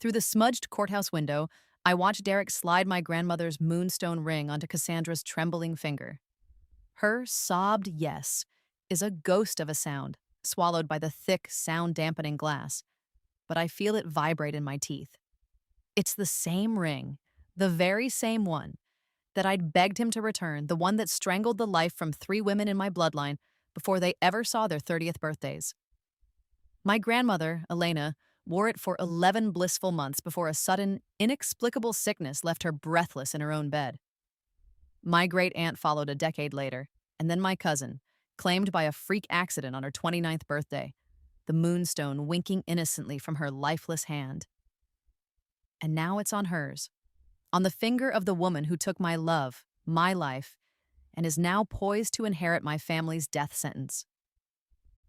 Through the smudged courthouse window, I watched Derek slide my grandmother's moonstone ring onto Cassandra's trembling finger. Her sobbed yes is a ghost of a sound, swallowed by the thick, sound-dampening glass, but I feel it vibrate in my teeth. It's the same ring, the very same one, that I'd begged him to return, the one that strangled the life from 3 women in my bloodline before they ever saw their 30th birthdays. My grandmother, Elena, wore it for 11 blissful months before a sudden, inexplicable sickness left her breathless in her own bed. My great aunt followed a decade later, and then my cousin, claimed by a freak accident on her 29th birthday, the moonstone winking innocently from her lifeless hand. And now it's on hers, on the finger of the woman who took my love, my life, and is now poised to inherit my family's death sentence.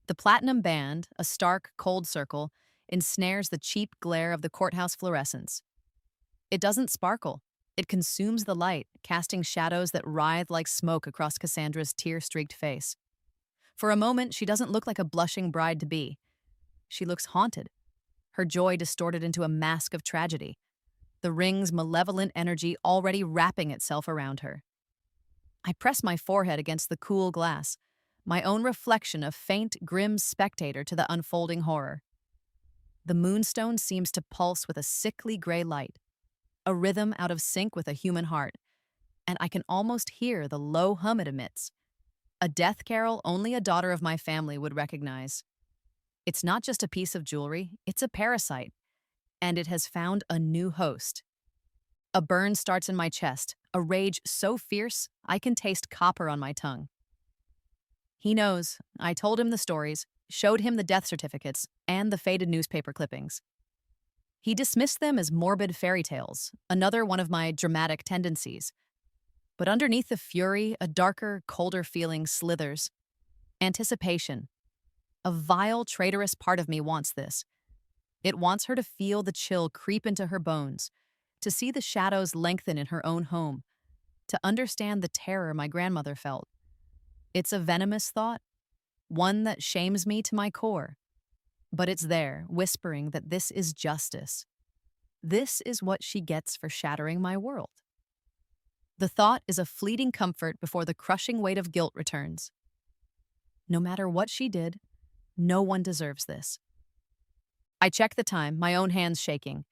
The platinum band, a stark, cold circle, ensnares the cheap glare of the courthouse fluorescence. It doesn't sparkle. It consumes the light, casting shadows that writhe like smoke across Cassandra's tear-streaked face. For a moment, she doesn't look like a blushing bride-to-be. She looks haunted, her joy distorted into a mask of tragedy, the ring's malevolent energy already wrapping itself around her. I press my forehead against the cool glass, my own reflection a faint, grim spectator to the unfolding horror. The moonstone seems to pulse with a sickly gray light, a rhythm out of sync with a human heart, and I can almost hear the low hum it emits, a death carol only a daughter of my family would recognize. It's not just a piece of jewelry, it's a parasite, and it has found a new host. A burn starts in my chest, a rage so fierce I can taste copper on my tongue. He knows. I told him the stories, showed him the death certificates, and the faded newspaper clippings. He dismissed them as morbid fairy tales, another one of my dramatic tendencies. But underneath the fury, a darker, colder feeling slithers. Anticipation. A vile, traitorous part of me wants this. It wants her to feel the chill creep into her bones, to see the shadows lengthen in her own home, to understand the terror my grandmother felt. It's a venomous thought, one that shames me to my core. But it's there, whispering that this is justice. This is what she gets for shattering my world. The thought is a fleeting comfort before the crushing weight of guilt returns. No matter what she did, no one deserves this. I check the time, my own hands shaking.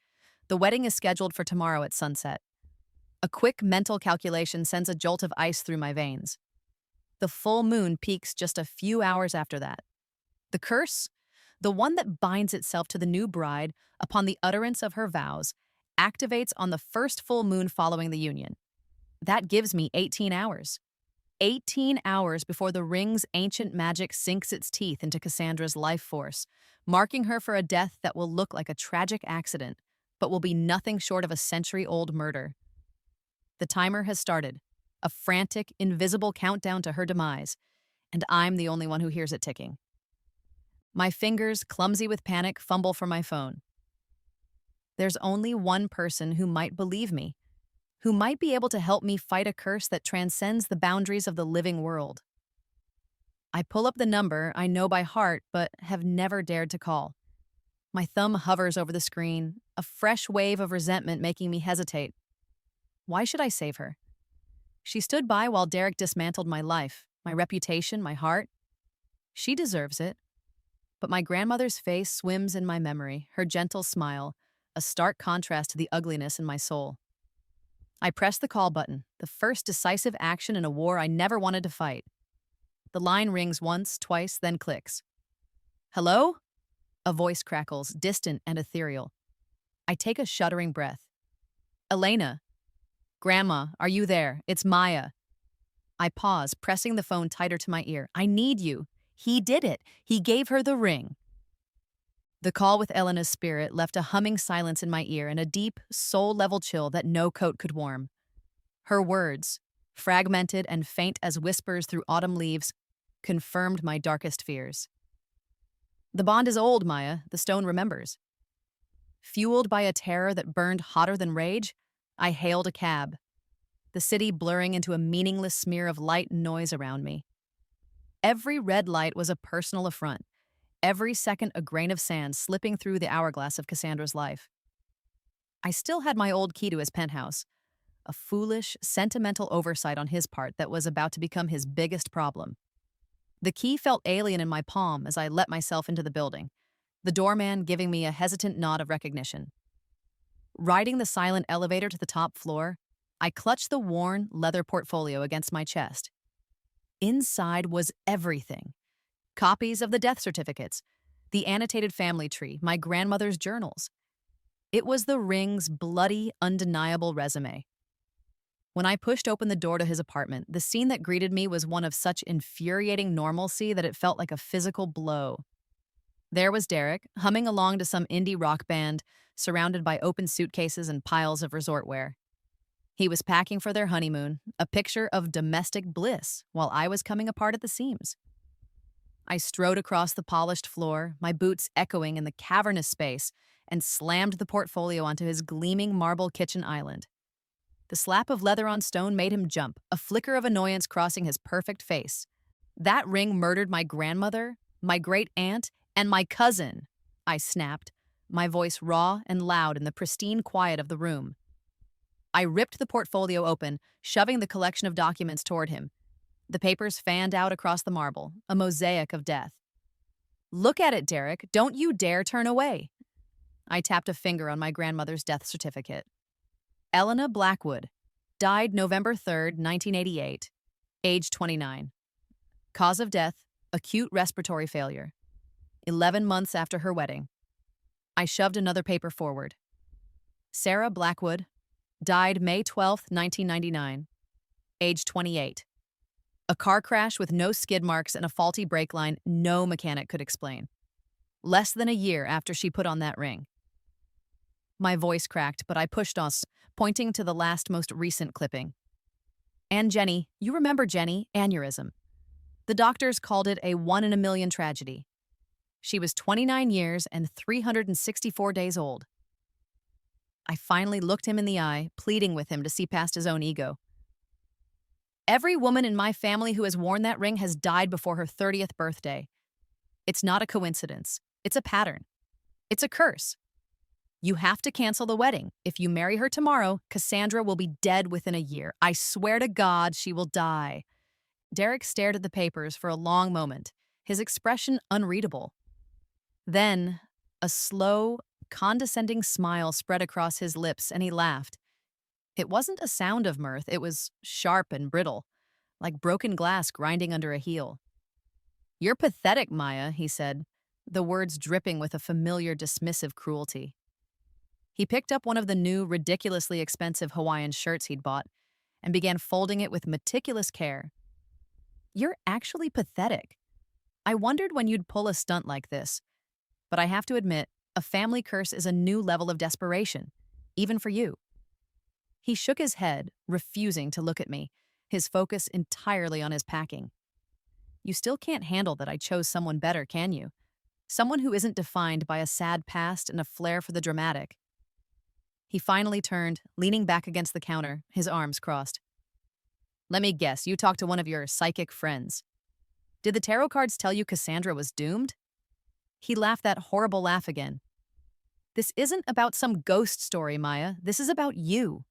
The wedding is scheduled for tomorrow at sunset. A quick mental calculation sends a jolt of ice through my veins. The full moon peaks just a few hours after that. The curse, the one that binds itself to the new bride upon the utterance of her vows, activates on the first full moon following the union. That gives me 18 hours. 18 hours before the ring's ancient magic sinks its teeth into Cassandra's life force, marking her for a death that will look like a tragic accident, but will be nothing short of a century-old murder. The timer has started, a frantic, invisible countdown to her demise, and I'm the only one who hears it ticking. My fingers, clumsy with panic, fumble for my phone. There's only one person who might believe me, who might be able to help me fight a curse that transcends the boundaries of the living world. I pull up the number I know by heart but have never dared to call. My thumb hovers over the screen, a fresh wave of resentment making me hesitate. Why should I save her? She stood by while Derek dismantled my life, my reputation, my heart. She deserves it. But my grandmother's face swims in my memory, her gentle smile, a stark contrast to the ugliness in my soul. I press the call button, the first decisive action in a war I never wanted to fight. The line rings once, twice, then clicks. Hello? A voice crackles, distant and ethereal. I take a shuddering breath. Elena. Grandma, are you there? It's Maya. I pause, pressing the phone tighter to my ear. I need you. He did it. He gave her the ring. The call with Elena's spirit left a humming silence in my ear and a deep, soul-level chill that no coat could warm. Her words, fragmented and faint as whispers through autumn leaves, confirmed my darkest fears. The bond is old, Maya, the stone remembers. Fueled by a terror that burned hotter than rage, I hailed a cab, the city blurring into a meaningless smear of light and noise around me. Every red light was a personal affront, every second a grain of sand slipping through the hourglass of Cassandra's life. I still had my old key to his penthouse, a foolish, sentimental oversight on his part that was about to become his biggest problem. The key felt alien in my palm as I let myself into the building, the doorman giving me a hesitant nod of recognition. Riding the silent elevator to the top floor, I clutched the worn, leather portfolio against my chest. Inside was everything: copies of the death certificates, the annotated family tree, my grandmother's journals. It was the ring's bloody, undeniable resume. When I pushed open the door to his apartment, the scene that greeted me was one of such infuriating normalcy that it felt like a physical blow. There was Derek, humming along to some indie rock band, surrounded by open suitcases and piles of resort wear. He was packing for their honeymoon, a picture of domestic bliss, while I was coming apart at the seams. I strode across the polished floor, my boots echoing in the cavernous space, and slammed the portfolio onto his gleaming marble kitchen island. The slap of leather on stone made him jump, a flicker of annoyance crossing his perfect face. That ring murdered my grandmother, my great aunt, and my cousin, I snapped, my voice raw and loud in the pristine quiet of the room. I ripped the portfolio open, shoving the collection of documents toward him. The papers fanned out across the marble, a mosaic of death. "Look at it, Derek. Don't you dare turn away." I tapped a finger on my grandmother's death certificate. Elena Blackwood, died November 3rd, 1988, age 29. Cause of death, acute respiratory failure. 11 months after her wedding. I shoved another paper forward. Sarah Blackwood, died May 12th, 1999, age 28. A car crash with no skid marks and a faulty brake line no mechanic could explain. Less than a year after she put on that ring. My voice cracked, but I pushed us, pointing to the most recent clipping. "And Jenny, you remember Jenny, aneurysm. The doctors called it a 1 in a million tragedy. She was 29 years and 364 days old." I finally looked him in the eye, pleading with him to see past his own ego. "Every woman in my family who has worn that ring has died before her 30th birthday. It's not a coincidence. It's a pattern. It's a curse. You have to cancel the wedding. If you marry her tomorrow, Cassandra will be dead within a year. I swear to God she will die." Derek stared at the papers for a long moment, his expression unreadable. Then, a slow, condescending smile spread across his lips, and he laughed. It wasn't a sound of mirth, it was sharp and brittle, like broken glass grinding under a heel. "You're pathetic, Maya," he said, the words dripping with a familiar dismissive cruelty. He picked up one of the new, ridiculously expensive Hawaiian shirts he'd bought and began folding it with meticulous care. "You're actually pathetic. I wondered when you'd pull a stunt like this. But I have to admit, a family curse is a new level of desperation, even for you." He shook his head, refusing to look at me, his focus entirely on his packing. "You still can't handle that I chose someone better, can you? Someone who isn't defined by a sad past and a flair for the dramatic." He finally turned, leaning back against the counter, his arms crossed. "Let me guess, you talked to one of your psychic friends. Did the tarot cards tell you Cassandra was doomed?" He laughed that horrible laugh again. "This isn't about some ghost story, Maya. This is about you.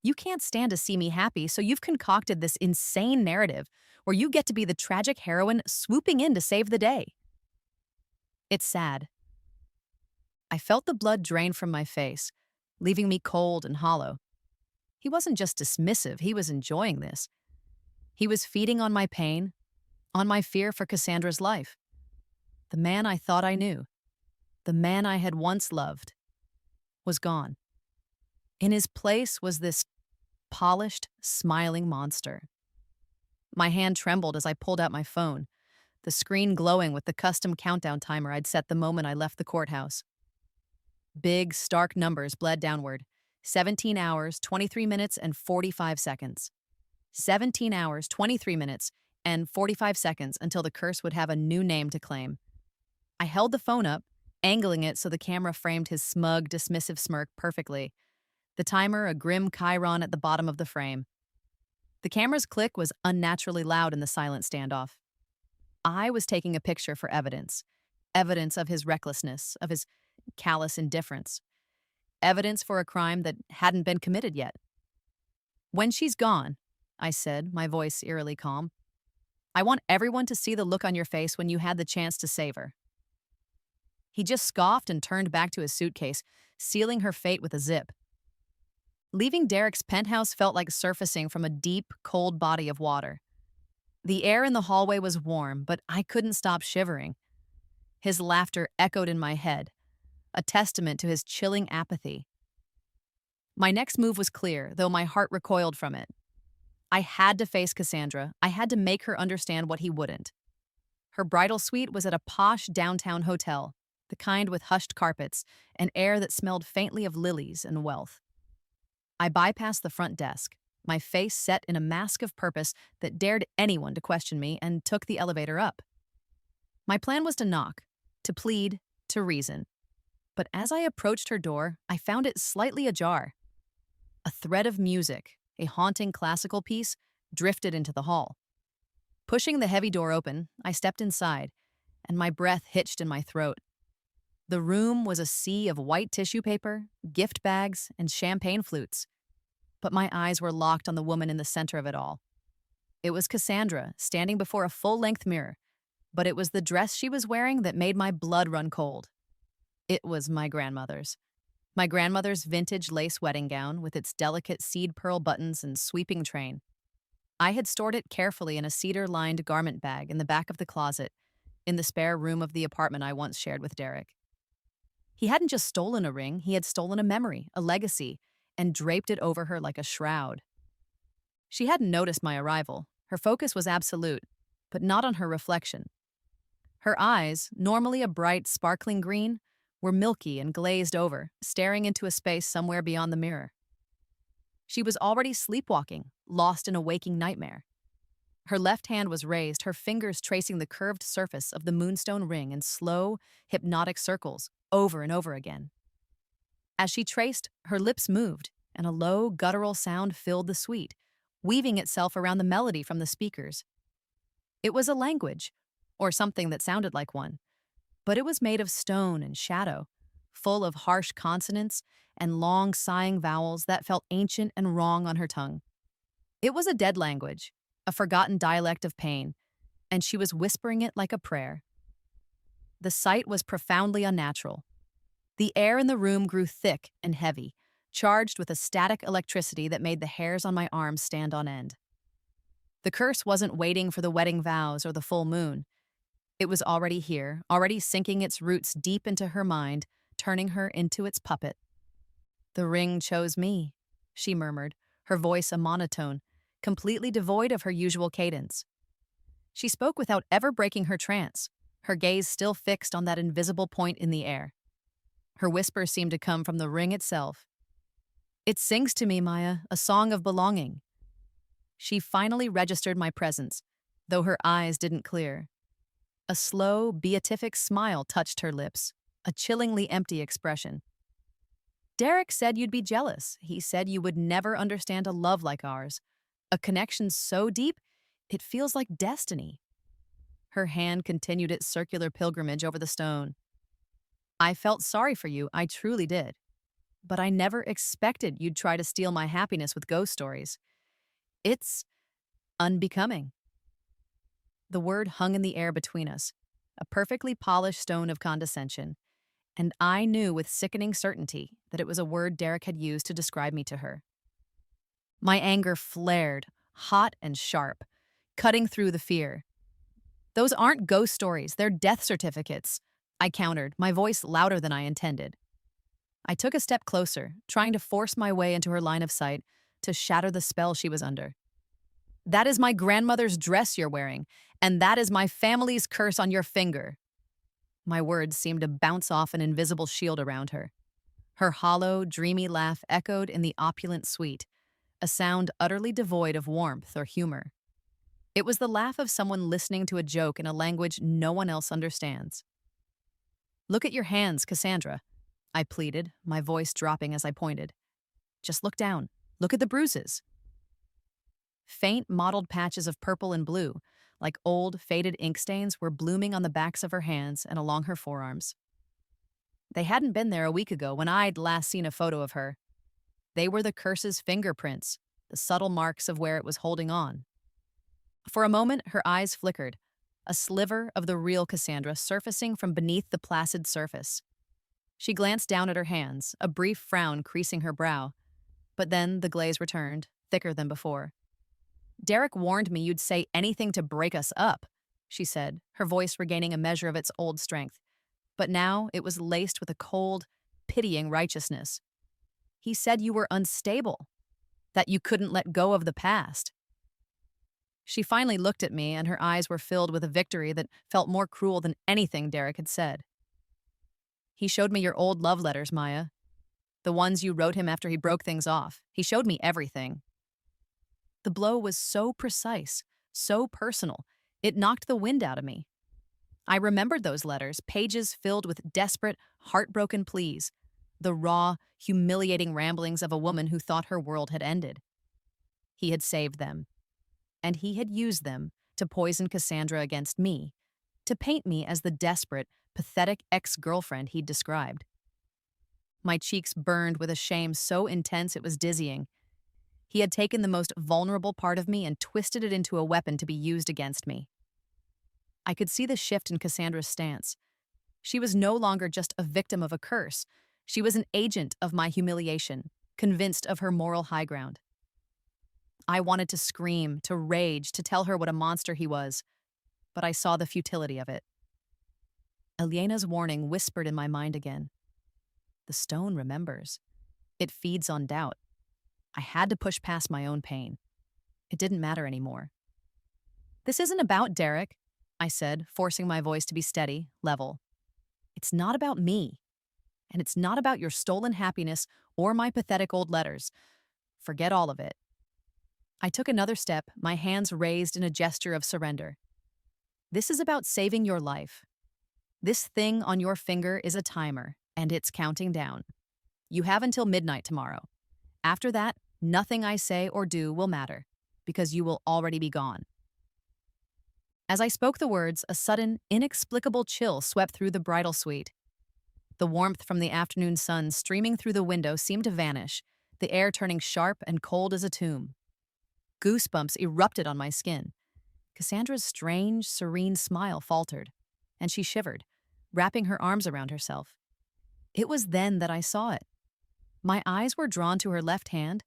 You can't stand to see me happy, so you've concocted this insane narrative where you get to be the tragic heroine swooping in to save the day. It's sad." I felt the blood drain from my face, leaving me cold and hollow. He wasn't just dismissive, he was enjoying this. He was feeding on my pain, on my fear for Cassandra's life. The man I thought I knew, the man I had once loved, was gone. In his place was this polished, smiling monster. My hand trembled as I pulled out my phone, the screen glowing with the custom countdown timer I'd set the moment I left the courthouse. Big, stark numbers bled downward. 17 hours, 23 minutes, and 45 seconds. 17 hours, 23 minutes, and 45 seconds until the curse would have a new name to claim. I held the phone up, angling it so the camera framed his smug, dismissive smirk perfectly. The timer a grim chyron at the bottom of the frame. The camera's click was unnaturally loud in the silent standoff. I was taking a picture for evidence. Evidence of his recklessness, of his callous indifference. evidence for a crime that hadn't been committed yet. When she's gone, I said, my voice eerily calm, I want everyone to see the look on your face when you had the chance to save her. He just scoffed and turned back to his suitcase, sealing her fate with a zip. Leaving Derek's penthouse felt like surfacing from a deep, cold body of water. The air in the hallway was warm, but I couldn't stop shivering. His laughter echoed in my head, a testament to his chilling apathy. My next move was clear, though my heart recoiled from it. I had to face Cassandra. I had to make her understand what he wouldn't. Her bridal suite was at a posh downtown hotel, the kind with hushed carpets and air that smelled faintly of lilies and wealth. I bypassed the front desk, my face set in a mask of purpose that dared anyone to question me, and took the elevator up. My plan was to knock, to plead, to reason. But as I approached her door, I found it slightly ajar. A thread of music, a haunting classical piece, drifted into the hall. Pushing the heavy door open, I stepped inside, and my breath hitched in my throat. The room was a sea of white tissue paper, gift bags, and champagne flutes. But my eyes were locked on the woman in the center of it all. It was Cassandra, standing before a full-length mirror, but it was the dress she was wearing that made my blood run cold. It was my grandmother's. My grandmother's vintage lace wedding gown with its delicate seed pearl buttons and sweeping train. I had stored it carefully in a cedar-lined garment bag in the back of the closet, in the spare room of the apartment I once shared with Derek. He hadn't just stolen a ring, he had stolen a memory, a legacy, and draped it over her like a shroud. She hadn't noticed my arrival. Her focus was absolute, but not on her reflection. Her eyes, normally a bright, sparkling green, were milky and glazed over, staring into a space somewhere beyond the mirror. She was already sleepwalking, lost in a waking nightmare. Her left hand was raised, her fingers tracing the curved surface of the moonstone ring in slow, hypnotic circles, over and over again. As she traced, her lips moved, and a low, guttural sound filled the suite, weaving itself around the melody from the speakers. It was a language, or something that sounded like one, but it was made of stone and shadow, full of harsh consonants and long, sighing vowels that felt ancient and wrong on her tongue. It was a dead language, a forgotten dialect of pain, and she was whispering it like a prayer. The sight was profoundly unnatural. The air in the room grew thick and heavy, charged with a static electricity that made the hairs on my arms stand on end. The curse wasn't waiting for the wedding vows or the full moon. It was already here, already sinking its roots deep into her mind, turning her into its puppet. "The ring chose me," she murmured, her voice a monotone, completely devoid of her usual cadence. She spoke without ever breaking her trance, her gaze still fixed on that invisible point in the air. Her whisper seemed to come from the ring itself. "It sings to me, Maya, a song of belonging." She finally registered my presence, though her eyes didn't clear. A slow, beatific smile touched her lips, a chillingly empty expression. "Derek said you'd be jealous. He said you would never understand a love like ours. A connection so deep, it feels like destiny." Her hand continued its circular pilgrimage over the stone. "I felt sorry for you, I truly did. But I never expected you'd try to steal my happiness with ghost stories. It's unbecoming." The word hung in the air between us, a perfectly polished stone of condescension, and I knew with sickening certainty that it was a word Derek had used to describe me to her. My anger flared, hot and sharp, cutting through the fear. "Those aren't ghost stories, they're death certificates," I countered, my voice louder than I intended. I took a step closer, trying to force my way into her line of sight, to shatter the spell she was under. "That is my grandmother's dress you're wearing, and that is my family's curse on your finger." My words seemed to bounce off an invisible shield around her. Her hollow, dreamy laugh echoed in the opulent suite, a sound utterly devoid of warmth or humor. It was the laugh of someone listening to a joke in a language no one else understands. "Look at your hands, Cassandra," I pleaded, my voice dropping as I pointed. "Just look down. Look at the bruises." Faint, mottled patches of purple and blue, like old, faded ink stains, were blooming on the backs of her hands and along her forearms. They hadn't been there a week ago when I'd last seen a photo of her. They were the curse's fingerprints, the subtle marks of where it was holding on. For a moment, her eyes flickered, a sliver of the real Cassandra surfacing from beneath the placid surface. She glanced down at her hands, a brief frown creasing her brow, but then the glaze returned, thicker than before. Derek warned me you'd say anything to break us up, she said, her voice regaining a measure of its old strength. But now it was laced with a cold, pitying righteousness. He said you were unstable, that you couldn't let go of the past. She finally looked at me, and her eyes were filled with a victory that felt more cruel than anything Derek had said. He showed me your old love letters, Maya. The ones you wrote him after he broke things off. He showed me everything. The blow was so precise, so personal, it knocked the wind out of me. I remembered those letters, pages filled with desperate, heartbroken pleas, the raw, humiliating ramblings of a woman who thought her world had ended. He had saved them, and he had used them to poison Cassandra against me, to paint me as the desperate, pathetic ex-girlfriend he'd described. My cheeks burned with a shame so intense it was dizzying. He had taken the most vulnerable part of me and twisted it into a weapon to be used against me. I could see the shift in Cassandra's stance. She was no longer just a victim of a curse. She was an agent of my humiliation, convinced of her moral high ground. I wanted to scream, to rage, to tell her what a monster he was, but I saw the futility of it. Elena's warning whispered in my mind again. The stone remembers. It feeds on doubt. I had to push past my own pain. It didn't matter anymore. This isn't about Derek, I said, forcing my voice to be steady, level. It's not about me. And it's not about your stolen happiness or my pathetic old letters. Forget all of it. I took another step, my hands raised in a gesture of surrender. This is about saving your life. This thing on your finger is a timer, and it's counting down. You have until midnight tomorrow. After that, nothing I say or do will matter, because you will already be gone. As I spoke the words, a sudden, inexplicable chill swept through the bridal suite. The warmth from the afternoon sun streaming through the window seemed to vanish, the air turning sharp and cold as a tomb. Goosebumps erupted on my skin. Cassandra's strange, serene smile faltered, and she shivered, wrapping her arms around herself. It was then that I saw it. My eyes were drawn to her left hand,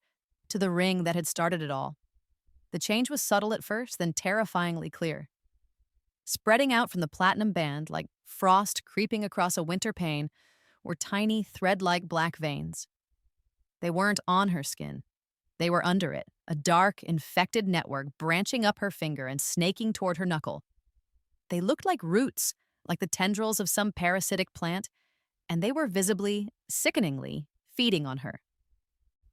to the ring that had started it all. The change was subtle at first, then terrifyingly clear. Spreading out from the platinum band, like frost creeping across a winter pane, were tiny, thread-like black veins. They weren't on her skin. They were under it, a dark, infected network branching up her finger and snaking toward her knuckle. They looked like roots, like the tendrils of some parasitic plant, and they were visibly, sickeningly, feeding on her.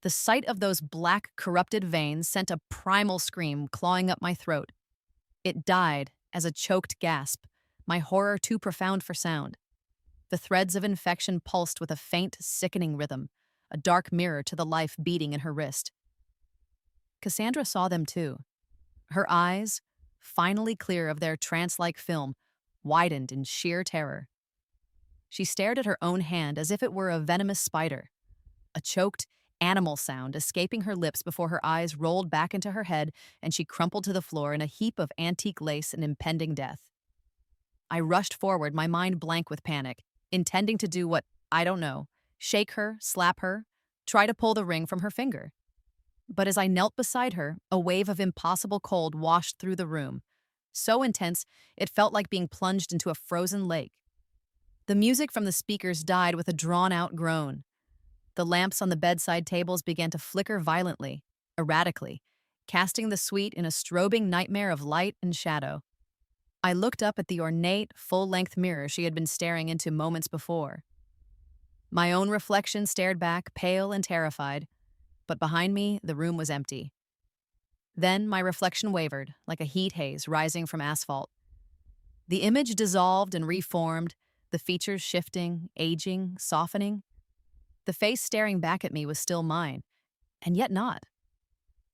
The sight of those black, corrupted veins sent a primal scream clawing up my throat. It died as a choked gasp, my horror too profound for sound. The threads of infection pulsed with a faint, sickening rhythm, a dark mirror to the life beating in her wrist. Cassandra saw them too. Her eyes, finally clear of their trance-like film, widened in sheer terror. She stared at her own hand as if it were a venomous spider. A choked, animal sound escaping her lips before her eyes rolled back into her head and she crumpled to the floor in a heap of antique lace and impending death. I rushed forward, my mind blank with panic, intending to do what, I don't know, shake her, slap her, try to pull the ring from her finger. But as I knelt beside her, a wave of impossible cold washed through the room, so intense it felt like being plunged into a frozen lake. The music from the speakers died with a drawn-out groan. The lamps on the bedside tables began to flicker violently, erratically, casting the suite in a strobing nightmare of light and shadow. I looked up at the ornate, full-length mirror she had been staring into moments before. My own reflection stared back, pale and terrified, but behind me, the room was empty. Then my reflection wavered, like a heat haze rising from asphalt. The image dissolved and reformed, the features shifting, aging, softening. The face staring back at me was still mine, and yet not.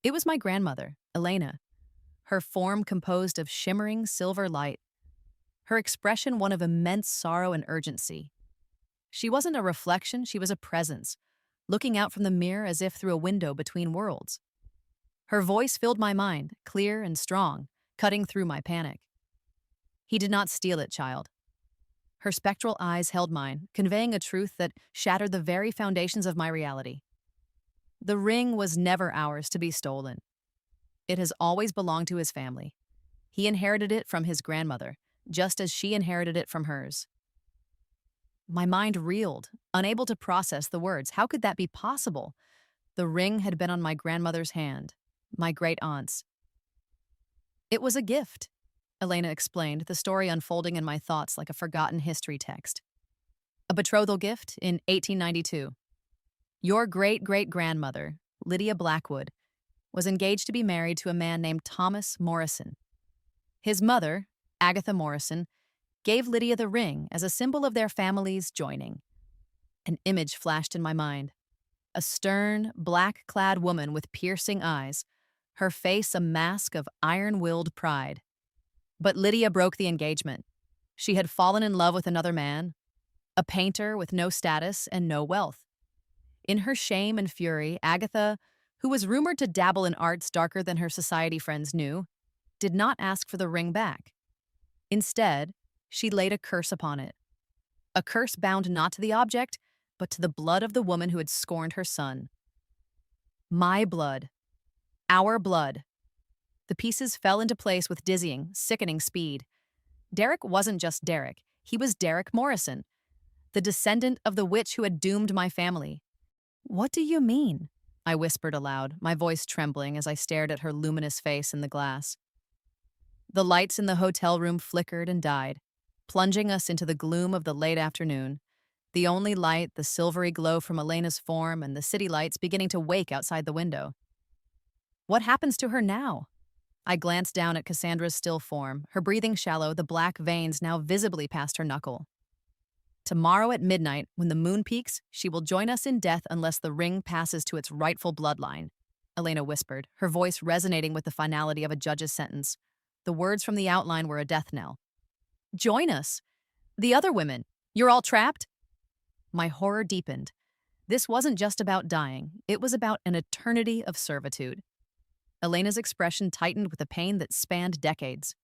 It was my grandmother, Elena, her form composed of shimmering silver light, her expression one of immense sorrow and urgency. She wasn't a reflection, she was a presence, looking out from the mirror as if through a window between worlds. Her voice filled my mind, clear and strong, cutting through my panic. He did not steal it, child. Her spectral eyes held mine, conveying a truth that shattered the very foundations of my reality. The ring was never ours to be stolen. It has always belonged to his family. He inherited it from his grandmother, just as she inherited it from hers. My mind reeled, unable to process the words. How could that be possible? The ring had been on my grandmother's hand, my great aunt's. It was a gift, Elena explained, the story unfolding in my thoughts like a forgotten history text. A betrothal gift in 1892. Your great-great-grandmother, Lydia Blackwood, was engaged to be married to a man named Thomas Morrison. His mother, Agatha Morrison, gave Lydia the ring as a symbol of their family's joining. An image flashed in my mind. A stern, black-clad woman with piercing eyes, her face a mask of iron-willed pride. But Lydia broke the engagement. She had fallen in love with another man, a painter with no status and no wealth. In her shame and fury, Agatha, who was rumored to dabble in arts darker than her society friends knew, did not ask for the ring back. Instead, she laid a curse upon it. A curse bound not to the object, but to the blood of the woman who had scorned her son. My blood. Our blood. The pieces fell into place with dizzying, sickening speed. Derek wasn't just Derek. He was Derek Morrison, the descendant of the witch who had doomed my family. What do you mean? I whispered aloud, my voice trembling as I stared at her luminous face in the glass. The lights in the hotel room flickered and died, plunging us into the gloom of the late afternoon. The only light, the silvery glow from Elena's form and the city lights beginning to wake outside the window. What happens to her now? I glanced down at Cassandra's still form, her breathing shallow, the black veins now visibly past her knuckle. Tomorrow at midnight, when the moon peaks, she will join us in death unless the ring passes to its rightful bloodline, Elena whispered, her voice resonating with the finality of a judge's sentence. The words from the outline were a death knell. Join us! The other women! You're all trapped? My horror deepened. This wasn't just about dying, it was about an eternity of servitude. Elena's expression tightened with a pain that spanned decades.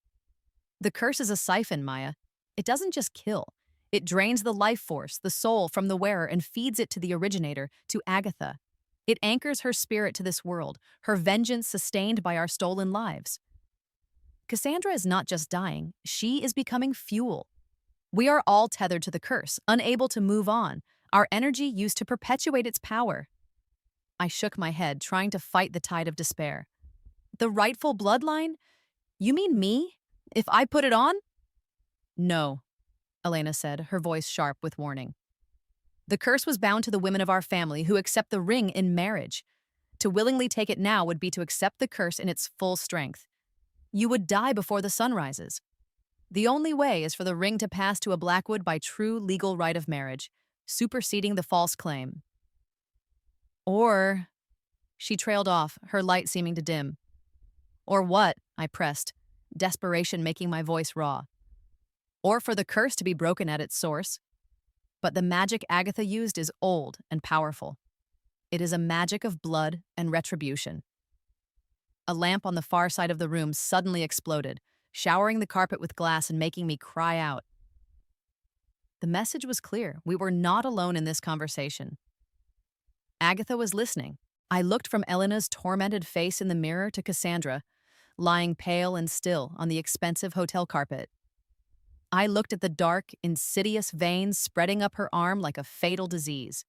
The curse is a siphon, Maya. It doesn't just kill. It drains the life force, the soul, from the wearer and feeds it to the originator, to Agatha. It anchors her spirit to this world, her vengeance sustained by our stolen lives. Cassandra is not just dying, she is becoming fuel. We are all tethered to the curse, unable to move on, our energy used to perpetuate its power. I shook my head, trying to fight the tide of despair. The rightful bloodline? You mean me? If I put it on? No, Elena said, her voice sharp with warning. The curse was bound to the women of our family who accept the ring in marriage. To willingly take it now would be to accept the curse in its full strength. You would die before the sun rises. The only way is for the ring to pass to a Blackwood by true legal right of marriage, superseding the false claim. Or, she trailed off, her light seeming to dim. Or what? I pressed, desperation making my voice raw. Or for the curse to be broken at its source. But the magic Agatha used is old and powerful. It is a magic of blood and retribution. A lamp on the far side of the room suddenly exploded, showering the carpet with glass and making me cry out. The message was clear. We were not alone in this conversation. Agatha was listening. I looked from Elena's tormented face in the mirror to Cassandra, lying pale and still on the expensive hotel carpet. I looked at the dark, insidious veins spreading up her arm like a fatal disease.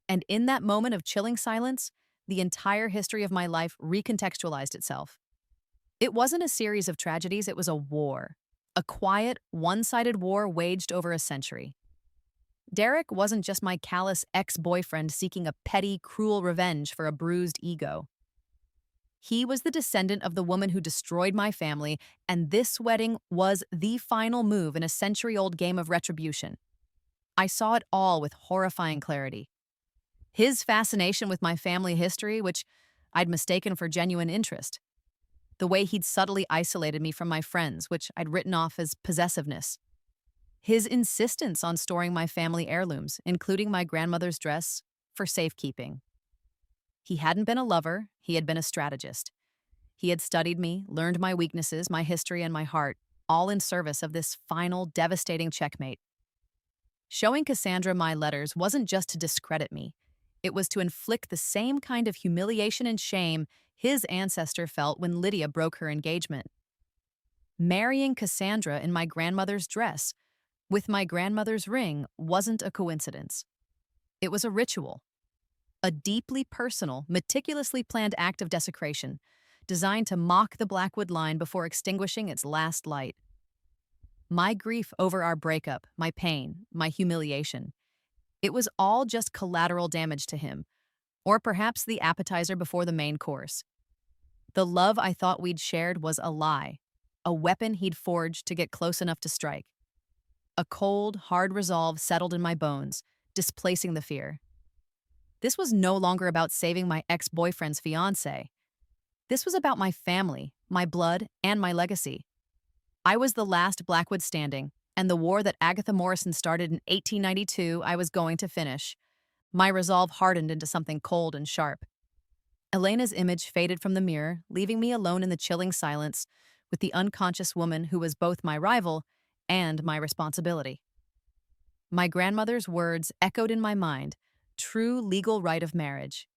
And in that moment of chilling silence, the entire history of my life recontextualized itself. It wasn't a series of tragedies, it was a war. A quiet, one-sided war waged over a century. Derek wasn't just my callous ex-boyfriend seeking a petty, cruel revenge for a bruised ego. He was the descendant of the woman who destroyed my family, and this wedding was the final move in a century-old game of retribution. I saw it all with horrifying clarity. His fascination with my family history, which I'd mistaken for genuine interest. The way he'd subtly isolated me from my friends, which I'd written off as possessiveness. His insistence on storing my family heirlooms, including my grandmother's dress, for safekeeping. He hadn't been a lover, he had been a strategist. He had studied me, learned my weaknesses, my history, and my heart, all in service of this final, devastating checkmate. Showing Cassandra my letters wasn't just to discredit me. It was to inflict the same kind of humiliation and shame his ancestor felt when Lydia broke her engagement. Marrying Cassandra in my grandmother's dress, with my grandmother's ring, wasn't a coincidence. It was a ritual, a deeply personal, meticulously planned act of desecration, designed to mock the Blackwood line before extinguishing its last light. My grief over our breakup, my pain, my humiliation, it was all just collateral damage to him, or perhaps the appetizer before the main course. The love I thought we'd shared was a lie, a weapon he'd forged to get close enough to strike. A cold, hard resolve settled in my bones, displacing the fear. This was no longer about saving my ex-boyfriend's fiancé. This was about my family, my blood, and my legacy. I was the last Blackwood standing, and the war that Agatha Morrison started in 1892 I was going to finish. My resolve hardened into something cold and sharp. Elena's image faded from the mirror, leaving me alone in the chilling silence with the unconscious woman who was both my rival and my responsibility. My grandmother's words echoed in my mind, true legal right of marriage.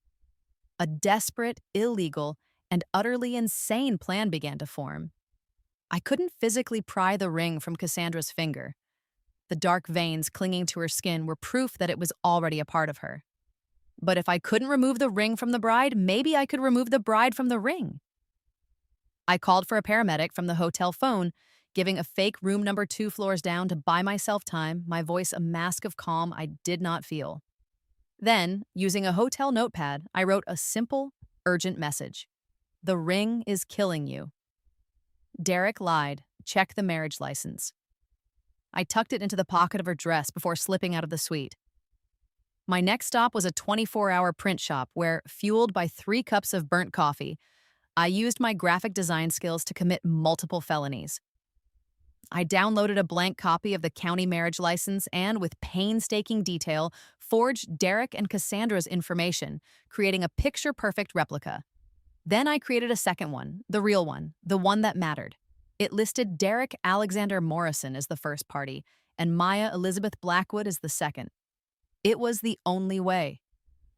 A desperate, illegal, and utterly insane plan began to form. I couldn't physically pry the ring from Cassandra's finger. The dark veins clinging to her skin were proof that it was already a part of her. But if I couldn't remove the ring from the bride, maybe I could remove the bride from the ring. I called for a paramedic from the hotel phone, giving a fake room number 2 floors down to buy myself time, my voice a mask of calm I did not feel. Then, using a hotel notepad, I wrote a simple, urgent message. The ring is killing you. Derek lied. Check the marriage license. I tucked it into the pocket of her dress before slipping out of the suite. My next stop was a 24-hour print shop where, fueled by 3 cups of burnt coffee, I used my graphic design skills to commit multiple felonies. I downloaded a blank copy of the county marriage license and, with painstaking detail, forged Derek and Cassandra's information, creating a picture-perfect replica. Then I created a second one, the real one, the one that mattered. It listed Derek Alexander Morrison as the first party and Maya Elizabeth Blackwood as the second. It was the only way.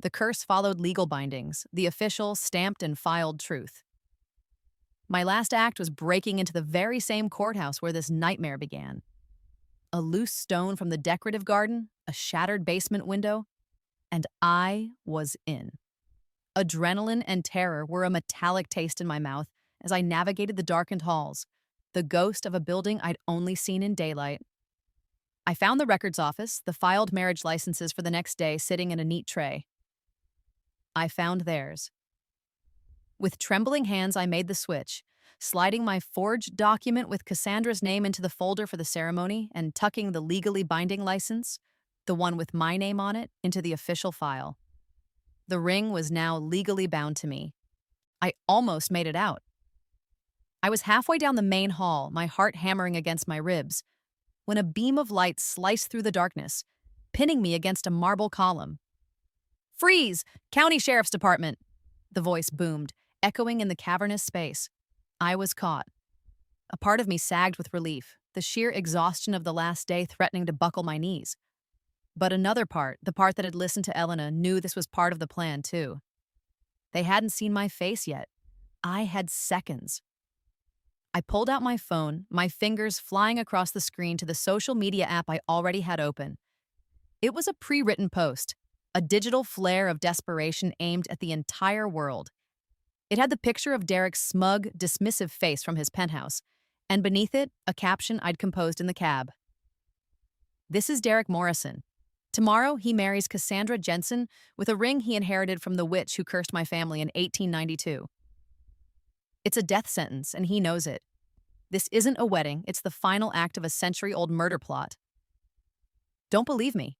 The curse followed legal bindings, the official, stamped and filed truth. My last act was breaking into the very same courthouse where this nightmare began. A loose stone from the decorative garden, a shattered basement window, and I was in. Adrenaline and terror were a metallic taste in my mouth as I navigated the darkened halls, the ghost of a building I'd only seen in daylight. I found the records office, the filed marriage licenses for the next day sitting in a neat tray. I found theirs. With trembling hands, I made the switch, sliding my forged document with Cassandra's name into the folder for the ceremony and tucking the legally binding license, the one with my name on it, into the official file. The ring was now legally bound to me. I almost made it out. I was halfway down the main hall, my heart hammering against my ribs, when a beam of light sliced through the darkness, pinning me against a marble column. "Freeze! County Sheriff's Department!" The voice boomed, echoing in the cavernous space. I was caught. A part of me sagged with relief, the sheer exhaustion of the last day threatening to buckle my knees. But another part, the part that had listened to Elena, knew this was part of the plan, too. They hadn't seen my face yet. I had seconds. I pulled out my phone, my fingers flying across the screen to the social media app I already had open. It was a pre-written post, a digital flare of desperation aimed at the entire world. It had the picture of Derek's smug, dismissive face from his penthouse, and beneath it, a caption I'd composed in the cab. "This is Derek Morrison. Tomorrow, he marries Cassandra Jensen with a ring he inherited from the witch who cursed my family in 1892. It's a death sentence, and he knows it. This isn't a wedding, it's the final act of a century-old murder plot. Don't believe me?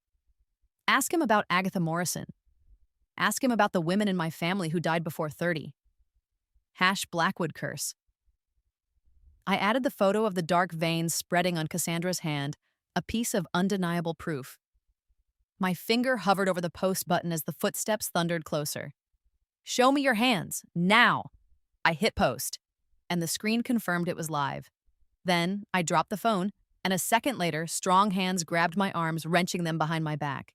Ask him about Agatha Morrison. Ask him about the women in my family who died before 30. #Blackwood curse." I added the photo of the dark veins spreading on Cassandra's hand, a piece of undeniable proof. My finger hovered over the post button as the footsteps thundered closer. Show me your hands, now! I hit post, and the screen confirmed it was live. Then, I dropped the phone, and a second later, strong hands grabbed my arms, wrenching them behind my back.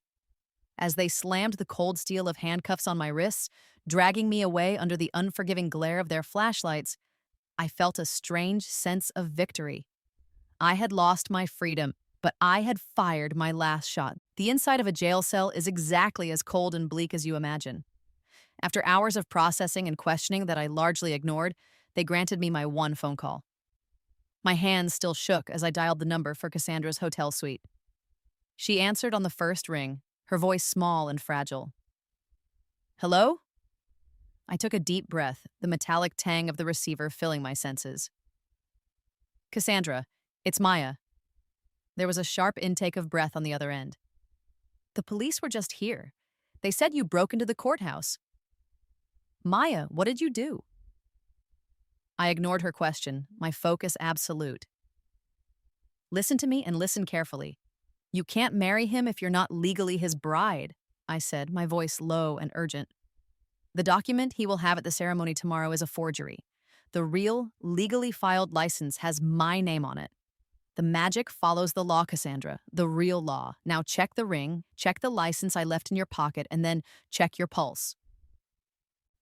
As they slammed the cold steel of handcuffs on my wrists, dragging me away under the unforgiving glare of their flashlights, I felt a strange sense of victory. I had lost my freedom, but I had fired my last shot. The inside of a jail cell is exactly as cold and bleak as you imagine. After hours of processing and questioning that I largely ignored, they granted me my one phone call. My hands still shook as I dialed the number for Cassandra's hotel suite. She answered on the first ring, her voice small and fragile. Hello? I took a deep breath, the metallic tang of the receiver filling my senses. Cassandra, it's Maya. There was a sharp intake of breath on the other end. The police were just here. They said you broke into the courthouse. Maya, what did you do? I ignored her question, my focus absolute. Listen to me and listen carefully. You can't marry him if you're not legally his bride, I said, my voice low and urgent. The document he will have at the ceremony tomorrow is a forgery. The real, legally filed license has my name on it. The magic follows the law, Cassandra, the real law. Now check the ring, check the license I left in your pocket, and then check your pulse.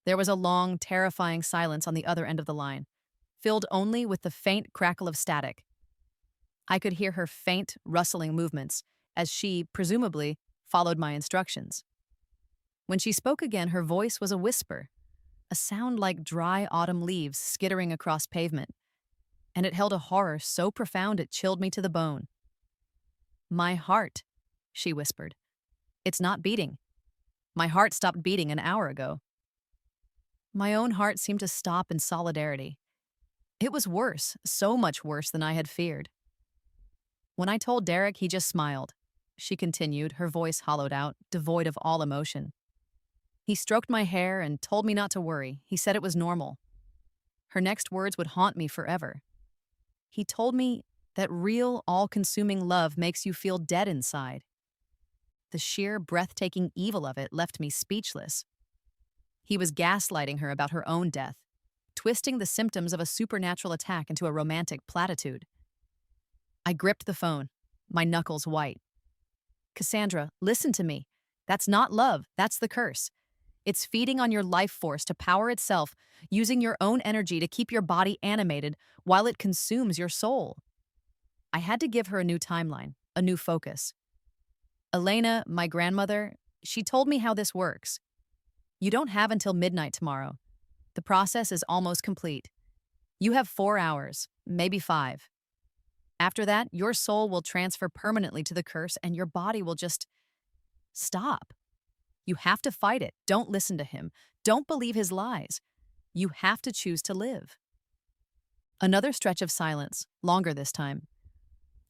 There was a long, terrifying silence on the other end of the line, filled only with the faint crackle of static. I could hear her faint, rustling movements as she, presumably, followed my instructions. When she spoke again, her voice was a whisper, a sound like dry autumn leaves skittering across pavement, and it held a horror so profound it chilled me to the bone. My heart, she whispered. It's not beating. My heart stopped beating an hour ago. My own heart seemed to stop in solidarity. It was worse, so much worse than I had feared. When I told Derek, he just smiled. She continued, her voice hollowed out, devoid of all emotion. He stroked my hair and told me not to worry. He said it was normal. Her next words would haunt me forever. He told me that real, all-consuming love makes you feel dead inside. The sheer, breathtaking evil of it left me speechless. He was gaslighting her about her own death, twisting the symptoms of a supernatural attack into a romantic platitude. I gripped the phone, my knuckles white. Cassandra, listen to me. That's not love, that's the curse. It's feeding on your life force to power itself, using your own energy to keep your body animated while it consumes your soul. I had to give her a new timeline, a new focus. Elena, my grandmother, she told me how this works. You don't have until midnight tomorrow. The process is almost complete. You have 4 hours, maybe 5. After that, your soul will transfer permanently to the curse and your body will just stop. You have to fight it. Don't listen to him. Don't believe his lies. You have to choose to live. Another stretch of silence, longer this time.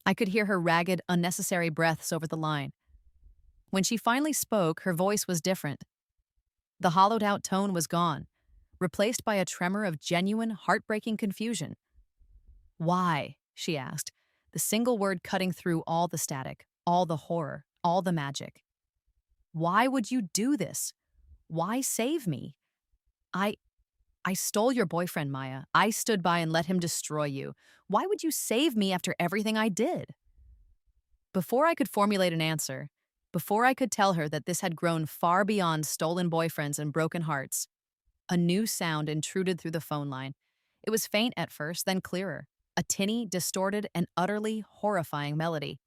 I could hear her ragged, unnecessary breaths over the line. When she finally spoke, her voice was different. The hollowed-out tone was gone, replaced by a tremor of genuine, heartbreaking confusion. Why? She asked, the single word cutting through all the static, all the horror, all the magic. Why would you do this? Why save me? I stole your boyfriend, Maya. I stood by and let him destroy you. Why would you save me after everything I did? Before I could formulate an answer, before I could tell her that this had grown far beyond stolen boyfriends and broken hearts, a new sound intruded through the phone line. It was faint at first, then clearer, a tinny, distorted, and utterly horrifying melody.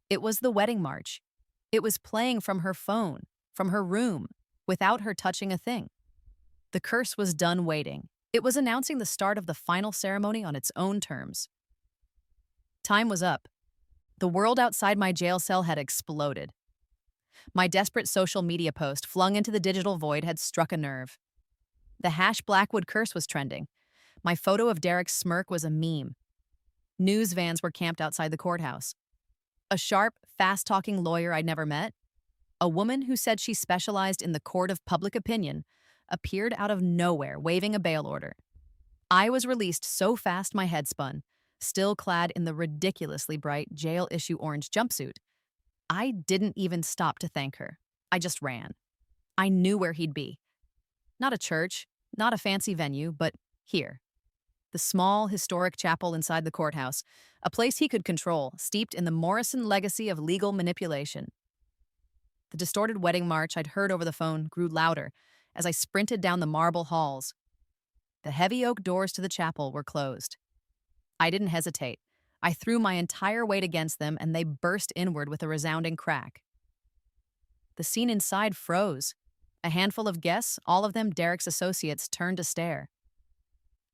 It was the wedding march. It was playing from her phone, from her room, without her touching a thing. The curse was done waiting. It was announcing the start of the final ceremony on its own terms. Time was up. The world outside my jail cell had exploded. My desperate social media post flung into the digital void had struck a nerve. The #Blackwood curse was trending. My photo of Derek's smirk was a meme. News vans were camped outside the courthouse. A sharp, fast-talking lawyer I'd never met, a woman who said she specialized in the court of public opinion, appeared out of nowhere, waving a bail order. I was released so fast my head spun. still clad in the ridiculously bright jail issue orange jumpsuit. I didn't even stop to thank her. I just ran. I knew where he'd be. Not a church, not a fancy venue, but here. The small, historic chapel inside the courthouse, a place he could control, steeped in the Morrison legacy of legal manipulation. The distorted wedding march I'd heard over the phone grew louder as I sprinted down the marble halls. The heavy oak doors to the chapel were closed. I didn't hesitate. I threw my entire weight against them, and they burst inward with a resounding crack. The scene inside froze. A handful of guests, all of them Derek's associates, turned to stare.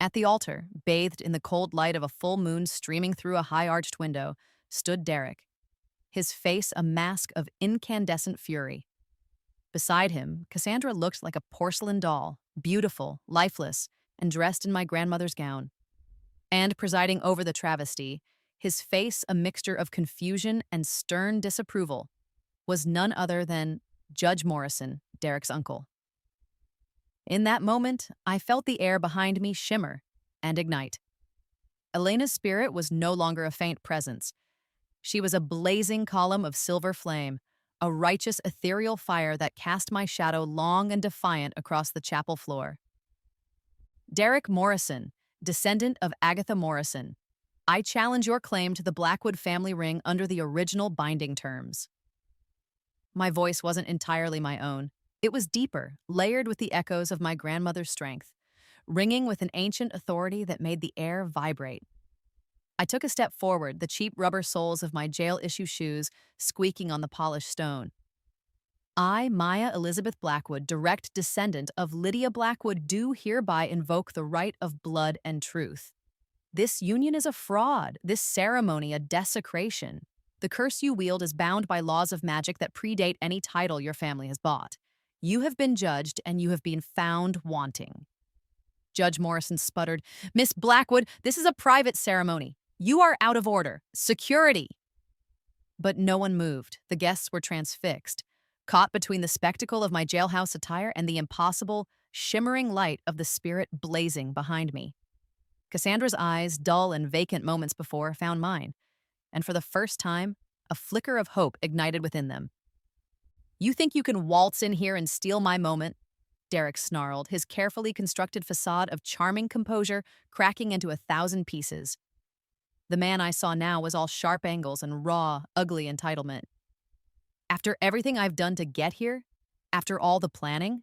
At the altar, bathed in the cold light of a full moon streaming through a high-arched window, stood Derek, his face a mask of incandescent fury. Beside him, Cassandra looked like a porcelain doll, beautiful, lifeless, and dressed in my grandmother's gown. And presiding over the travesty, his face a mixture of confusion and stern disapproval, was none other than Judge Morrison, Derek's uncle. In that moment, I felt the air behind me shimmer and ignite. Elena's spirit was no longer a faint presence. She was a blazing column of silver flame, a righteous ethereal fire that cast my shadow long and defiant across the chapel floor. Derek Morrison, descendant of Agatha Morrison, I challenge your claim to the Blackwood family ring under the original binding terms. My voice wasn't entirely my own. It was deeper, layered with the echoes of my grandmother's strength, ringing with an ancient authority that made the air vibrate. I took a step forward, the cheap rubber soles of my jail-issue shoes squeaking on the polished stone. I, Maya Elizabeth Blackwood, direct descendant of Lydia Blackwood, do hereby invoke the right of blood and truth. This union is a fraud, this ceremony a desecration. The curse you wield is bound by laws of magic that predate any title your family has bought. You have been judged, and you have been found wanting. Judge Morrison sputtered, "Miss Blackwood, this is a private ceremony. You are out of order. Security!" But no one moved. The guests were transfixed, caught between the spectacle of my jailhouse attire and the impossible, shimmering light of the spirit blazing behind me. Cassandra's eyes, dull and vacant moments before, found mine, and for the first time, a flicker of hope ignited within them. "You think you can waltz in here and steal my moment?" Derek snarled, his carefully constructed facade of charming composure cracking into 1,000 pieces. The man I saw now was all sharp angles and raw, ugly entitlement. "After everything I've done to get here? After all the planning?"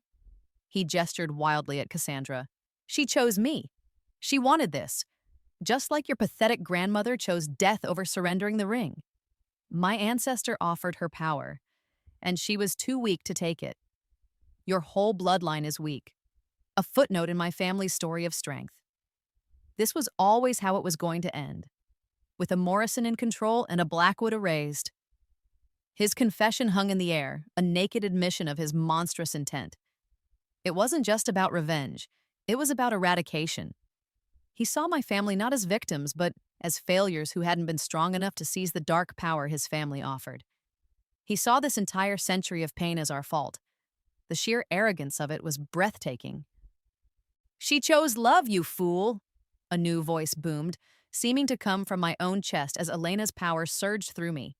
He gestured wildly at Cassandra. "She chose me. She wanted this. Just like your pathetic grandmother chose death over surrendering the ring. My ancestor offered her power, and she was too weak to take it. Your whole bloodline is weak. A footnote in my family's story of strength. This was always how it was going to end, with a Morrison in control and a Blackwood erased." His confession hung in the air, a naked admission of his monstrous intent. It wasn't just about revenge. It was about eradication. He saw my family not as victims, but as failures who hadn't been strong enough to seize the dark power his family offered. He saw this entire century of pain as our fault. The sheer arrogance of it was breathtaking. "She chose love, you fool!" a new voice boomed, seeming to come from my own chest as Elena's power surged through me.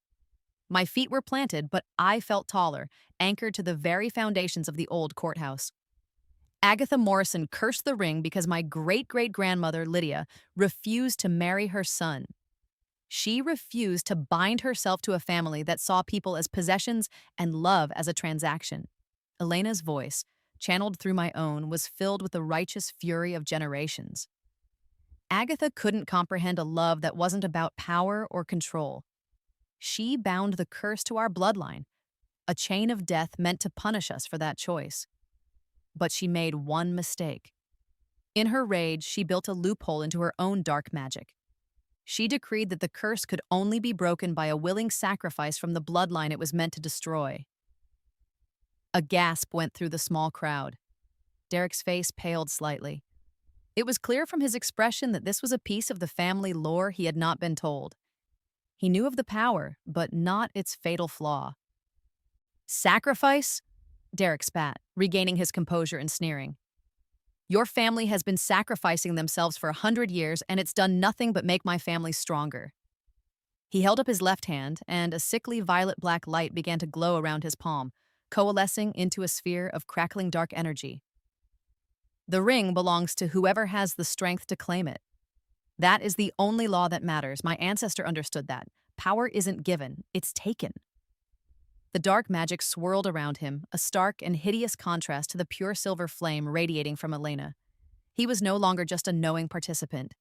My feet were planted, but I felt taller, anchored to the very foundations of the old courthouse. Agatha Morrison cursed the ring because my great-great-grandmother, Lydia, refused to marry her son. She refused to bind herself to a family that saw people as possessions and love as a transaction. Elena's voice, channeled through my own, was filled with the righteous fury of generations. Agatha couldn't comprehend a love that wasn't about power or control. She bound the curse to our bloodline, a chain of death meant to punish us for that choice. But she made one mistake. In her rage, she built a loophole into her own dark magic. She decreed that the curse could only be broken by a willing sacrifice from the bloodline it was meant to destroy. A gasp went through the small crowd. Derek's face paled slightly. It was clear from his expression that this was a piece of the family lore he had not been told. He knew of the power, but not its fatal flaw. "Sacrifice?" Derek spat, regaining his composure and sneering. Your family has been sacrificing themselves for 100 years, and it's done nothing but make my family stronger." He held up his left hand, and a sickly violet-black light began to glow around his palm, coalescing into a sphere of crackling dark energy. "The ring belongs to whoever has the strength to claim it. That is the only law that matters. My ancestor understood that. Power isn't given, it's taken." The dark magic swirled around him, a stark and hideous contrast to the pure silver flame radiating from Elena. He was no longer just a knowing participant.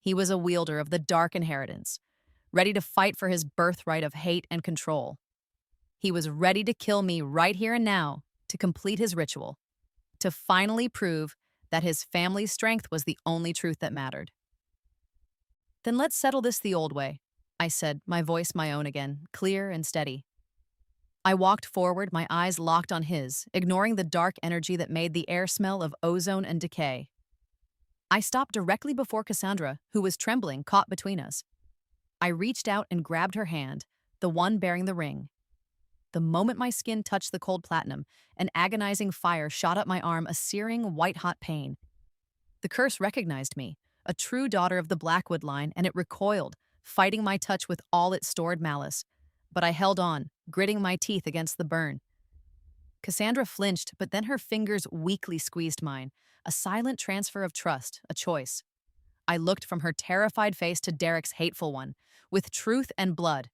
He was a wielder of the dark inheritance, ready to fight for his birthright of hate and control. He was ready to kill me right here and now to complete his ritual, to finally prove that his family's strength was the only truth that mattered. "Then let's settle this the old way," I said, my voice my own again, clear and steady. I walked forward, my eyes locked on his, ignoring the dark energy that made the air smell of ozone and decay. I stopped directly before Cassandra, who was trembling, caught between us. I reached out and grabbed her hand, the one bearing the ring. The moment my skin touched the cold platinum, an agonizing fire shot up my arm, a searing, white-hot pain. The curse recognized me, a true daughter of the Blackwood line, and it recoiled, fighting my touch with all its stored malice. But I held on, gritting my teeth against the burn. Cassandra flinched, but then her fingers weakly squeezed mine, a silent transfer of trust, a choice. I looked from her terrified face to Derek's hateful one, with truth and blood.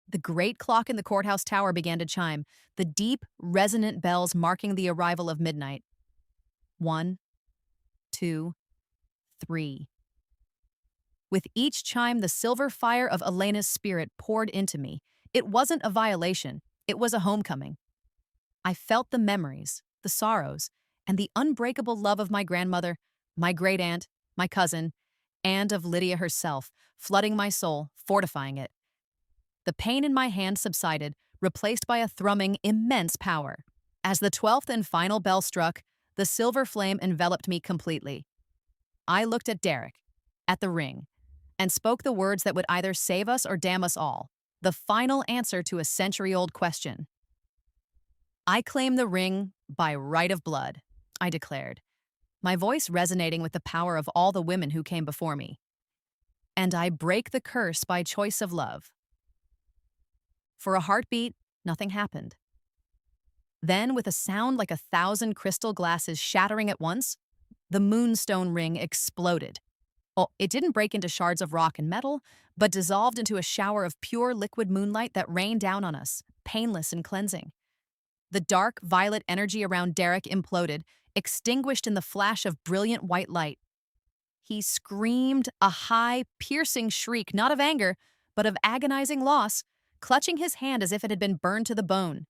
The great clock in the courthouse tower began to chime, the deep, resonant bells marking the arrival of midnight. 1, 2, 3. With each chime, the silver fire of Elena's spirit poured into me. It wasn't a violation, it was a homecoming. I felt the memories, the sorrows, and the unbreakable love of my grandmother, my great-aunt, my cousin, and of Lydia herself, flooding my soul, fortifying it. The pain in my hand subsided, replaced by a thrumming, immense power. As the 12th and final bell struck, the silver flame enveloped me completely. I looked at Derek, at the ring, and spoke the words that would either save us or damn us all, the final answer to a century-old question. "I claim the ring by right of blood," I declared, my voice resonating with the power of all the women who came before me. "And I break the curse by choice of love." For a heartbeat, nothing happened. Then, with a sound like 1,000 crystal glasses shattering at once, the moonstone ring exploded. Oh, it didn't break into shards of rock and metal, but dissolved into a shower of pure liquid moonlight that rained down on us, painless and cleansing. The dark, violet energy around Derek imploded, extinguished in the flash of brilliant white light. He screamed a high, piercing shriek, not of anger, but of agonizing loss, clutching his hand as if it had been burned to the bone.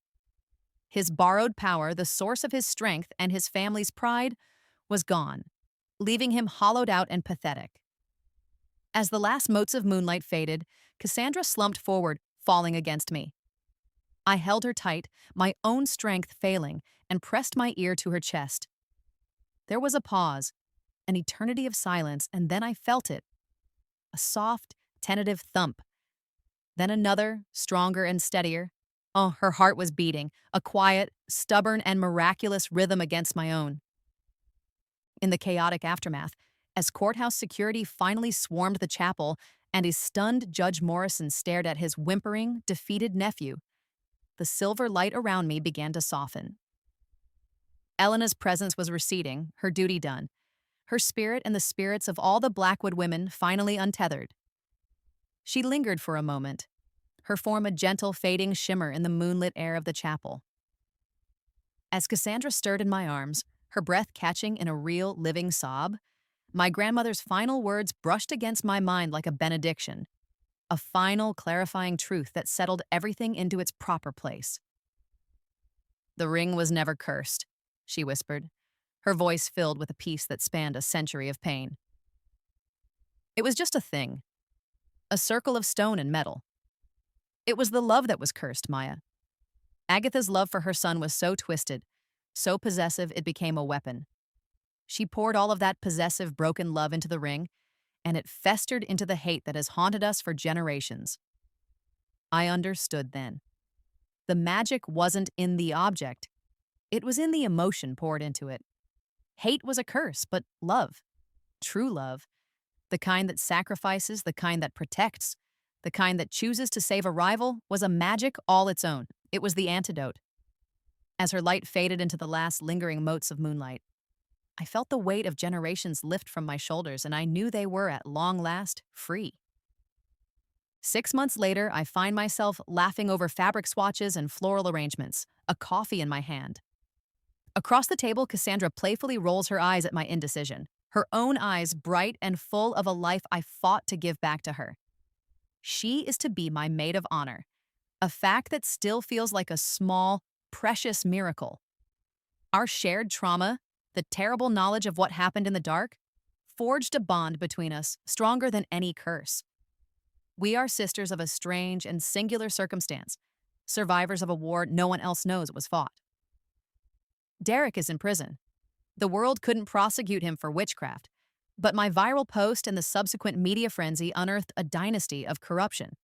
His borrowed power, the source of his strength and his family's pride, was gone, leaving him hollowed out and pathetic. As the last motes of moonlight faded, Cassandra slumped forward, falling against me. I held her tight, my own strength failing, and pressed my ear to her chest. There was a pause, an eternity of silence, and then I felt it. A soft, tentative thump. Then another, stronger and steadier. Oh, her heart was beating, a quiet, stubborn, and miraculous rhythm against my own. In the chaotic aftermath, as courthouse security finally swarmed the chapel and a stunned Judge Morrison stared at his whimpering, defeated nephew, the silver light around me began to soften. Elena's presence was receding, her duty done, her spirit and the spirits of all the Blackwood women finally untethered. She lingered for a moment, her form a gentle, fading shimmer in the moonlit air of the chapel. As Cassandra stirred in my arms, her breath catching in a real, living sob, my grandmother's final words brushed against my mind like a benediction, a final, clarifying truth that settled everything into its proper place. "The ring was never cursed," she whispered, her voice filled with a peace that spanned a century of pain. "It was just a thing, a circle of stone and metal. It was the love that was cursed, Maya. Agatha's love for her son was so twisted, so possessive it became a weapon. She poured all of that possessive, broken love into the ring, and it festered into the hate that has haunted us for generations. I understood then. The magic wasn't in the object. It was in the emotion poured into it. Hate was a curse, but love, true love, the kind that sacrifices, the kind that protects, the kind that chooses to save a rival, was a magic all its own. It was the antidote. As her light faded into the last lingering motes of moonlight, I felt the weight of generations lift from my shoulders, and I knew they were, at long last, free. 6 months later, I find myself laughing over fabric swatches and floral arrangements, a coffee in my hand. Across the table, Cassandra playfully rolls her eyes at my indecision, her own eyes bright and full of a life I fought to give back to her. She is to be my maid of honor, a fact that still feels like a small, precious miracle. Our shared trauma, the terrible knowledge of what happened in the dark, forged a bond between us stronger than any curse. We are sisters of a strange and singular circumstance, survivors of a war no one else knows was fought. Derek is in prison. The world couldn't prosecute him for witchcraft, but my viral post and the subsequent media frenzy unearthed a dynasty of corruption.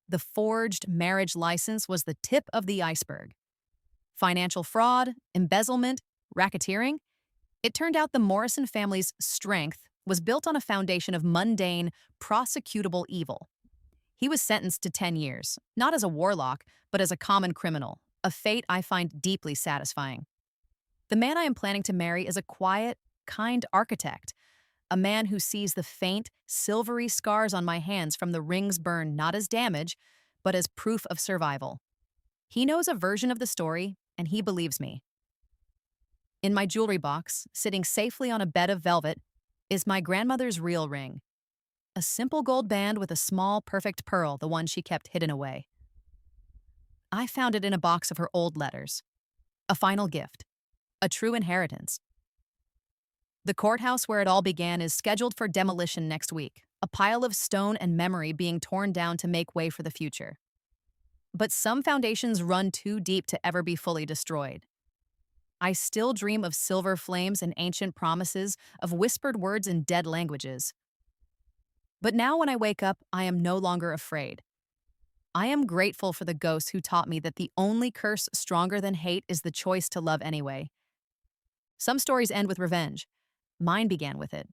The forged marriage license was the tip of the iceberg. Financial fraud, embezzlement, racketeering. It turned out the Morrison family's strength was built on a foundation of mundane, prosecutable evil. He was sentenced to 10 years, not as a warlock, but as a common criminal, a fate I find deeply satisfying. The man I am planning to marry is a quiet, kind architect, a man who sees the faint, silvery scars on my hands from the ring's burn not as damage, but as proof of survival. He knows a version of the story, and he believes me. In my jewelry box, sitting safely on a bed of velvet, is my grandmother's real ring. A simple gold band with a small, perfect pearl, the one she kept hidden away. I found it in a box of her old letters. A final gift. A true inheritance. The courthouse where it all began is scheduled for demolition next week, a pile of stone and memory being torn down to make way for the future. But some foundations run too deep to ever be fully destroyed. I still dream of silver flames and ancient promises, of whispered words in dead languages. But now when I wake up, I am no longer afraid. I am grateful for the ghosts who taught me that the only curse stronger than hate is the choice to love anyway. Some stories end with revenge. Mine began with it.